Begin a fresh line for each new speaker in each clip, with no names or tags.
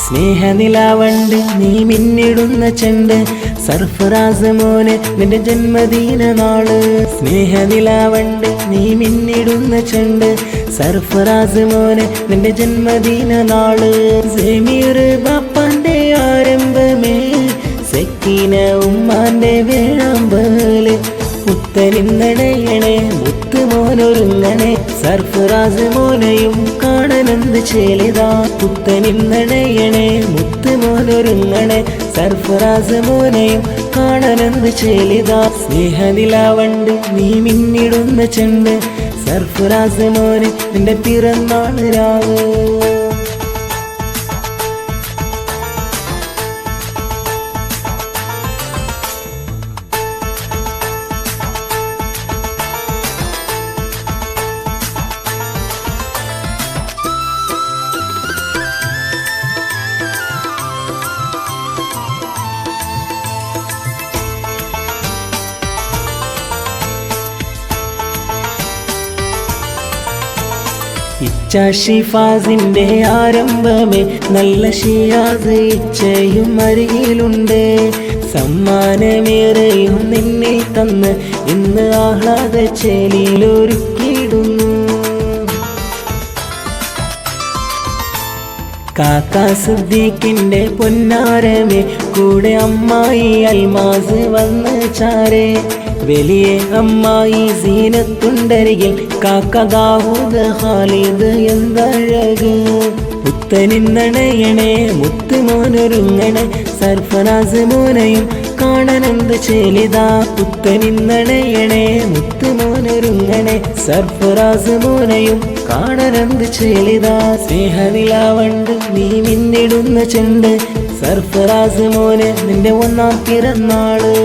സ്നേഹനിലാവണ്ട് നീ മിന്നിടുന്ന ചെണ്ട് സർഫറാസ് മോനെ നിന്റെ ജന്മദിന നാള്. സ്നേഹനിലാവണ്ട് നീ മിന്നിടുന്ന ചെണ്ട് സർഫറാസ് മോനെ നിന്റെ ജന്മദിന നാള്. സെമീർ ബാപ്പാന്റെ ആരംഭമേ, സക്കീന ഉമ്മാന്റെ വേഴാമ്പല്. പുത്തനിന്നടയണേ മുത്ത് മോനൊരുങ്ങണേ, സർഫറാസ് മോനെയും കാണനെന്ത് ചേലിതാ. പുത്തനിന്നടയണേ മുത്ത് മോനൊരുങ്ങണേ, സർഫറാസ് മോനെയും കാണനെന്ത് ചേലിതാ. സ്നേഹനിലാവണ്ട് നീ മിന്നിടുന്ന ചെണ്ട് സർഫറാസ് മോനെ നിന്റെ പിറന്നാൾ രാവ്. ഇച്ചാഷിഫാസിന്റെ ആരംഭമേ, നല്ല ഷിയാസ് ഇച്ചയും അരികിലുണ്ട്. സമ്മാനമേറെയും നിന്നെ തന്ന് ഇന്ന് ആഹ്ലാദ ചേലിയിലൊരുക്കിയിടുന്നു. കാക്ക സിദ്ദീഖിന്റെ പൊന്നാരമേ, കൂടെ അമ്മായി അൽമാസ് വന്ന് ചാരേ. വലിയ അമ്മായി സീനത്തുണ്ടരികിൽ കാക്ക ദാവൂദ് ഖാലിദ് എന്തഴക്. പുത്തനിന്നണയണേ മുത്ത് മോനൊരുങ്ങണേ, സർഫറാസ് മോനെയും കാണനെന്ത് ചേലിതാ. പുത്തനിന്നണയണേ മുത്ത് മോനൊരുങ്ങണേ, സർഫറാസ് മോനെയും കാണനെന്ത് ചേലിതാ. സ്നേഹനിലാവണ്ട് നീ മിന്നിടുന്ന ചെണ്ട് സർഫറാസ് മോനെ നിന്റെ ഒന്നാം പിറന്നാള്.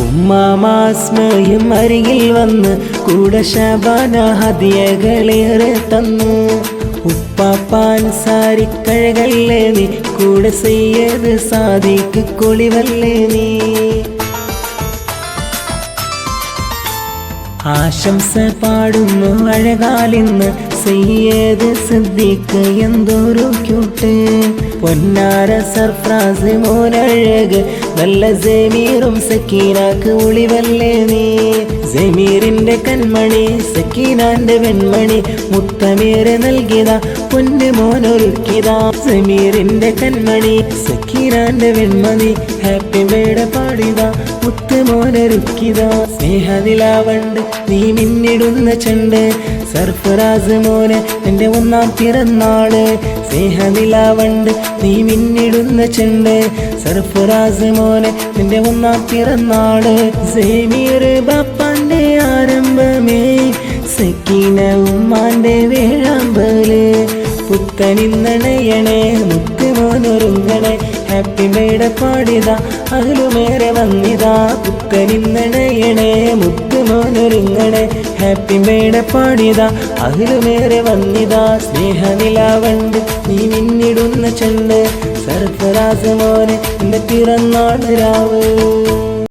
ഉമ്മാസ്മയും അരികിൽ വന്ന് കൂടെ ശബാന ഹദിയകളേറെ തന്നു. ഉപ്പാപ്പാൻ സാരിക്കഴകല്ലേ നീ, കൂടെ സയ്യദ് സാദിഖ് കൊളിവല്ലേ നീ. ആശംസ പാടുന്നു അഴകാലിന്ന് സയ്യദ് സിദ്ദീഖ് എന്തൊരു ക്യൂട്ട്. പൊന്നാര സർഫറാസ് മോനഴക്, നല്ല സെമീറും സക്കീനാക്ക് ഒളിവല്ലേ നീ. സെമീറിന്റെ കൺമണി സക്കീനാന്റെ വെൺമണി, മുത്തമേറെ നൽകിയതാ പൊന്നു മോനൊരുക്കിയതാ. സെമീറിന്റെ കൺമണി സക്കീനാന്റെ വെൺമണി, ഹാപ്പി ബർത്ത്ഡേ പാടിയതാ മുത്ത് മോനൊരുക്കിയതാ. സ്നേഹനിലാവണ്ട് നീ മിന്നിടുന്ന ചെണ്ട് സർഫറാസ് മോനെ നിന്റെ ഒന്നാം പിറന്നാള്. സ്നേഹനിലാവണ്ട് നീ മിന്നിടുന്ന ചെണ്ട് സർഫറാസ് മോനെ നിന്റെ ഒന്നാം പിറന്നാള്. സെമീർ ബാപ്പാന്റെ ആരംഭമേ, സക്കീന ഉമ്മാന്റെ വേഴാമ്പല്. പുത്തനിന്നണയണേ മുത്ത് മോനൊരുങ്ങണേ, ഹാപ്പി ബർത്ത്ഡേ പാടിയതാ അതിലുമേറെ വന്നിതാ. പുത്തനിന്നണയണേ മുത്ത് മോനൊരുങ്ങണേ, ഹാപ്പി ബർത്ത്ഡേ പാടിയതാ അതിലുമേറെ വന്നിതാ. സ്നേഹനിലാവണ്ട് നീ മിന്നിടുന്ന ചെണ്ട് സർഫറാസ് മോനെ നിന്റെ പിറന്നാൾ രാവ്.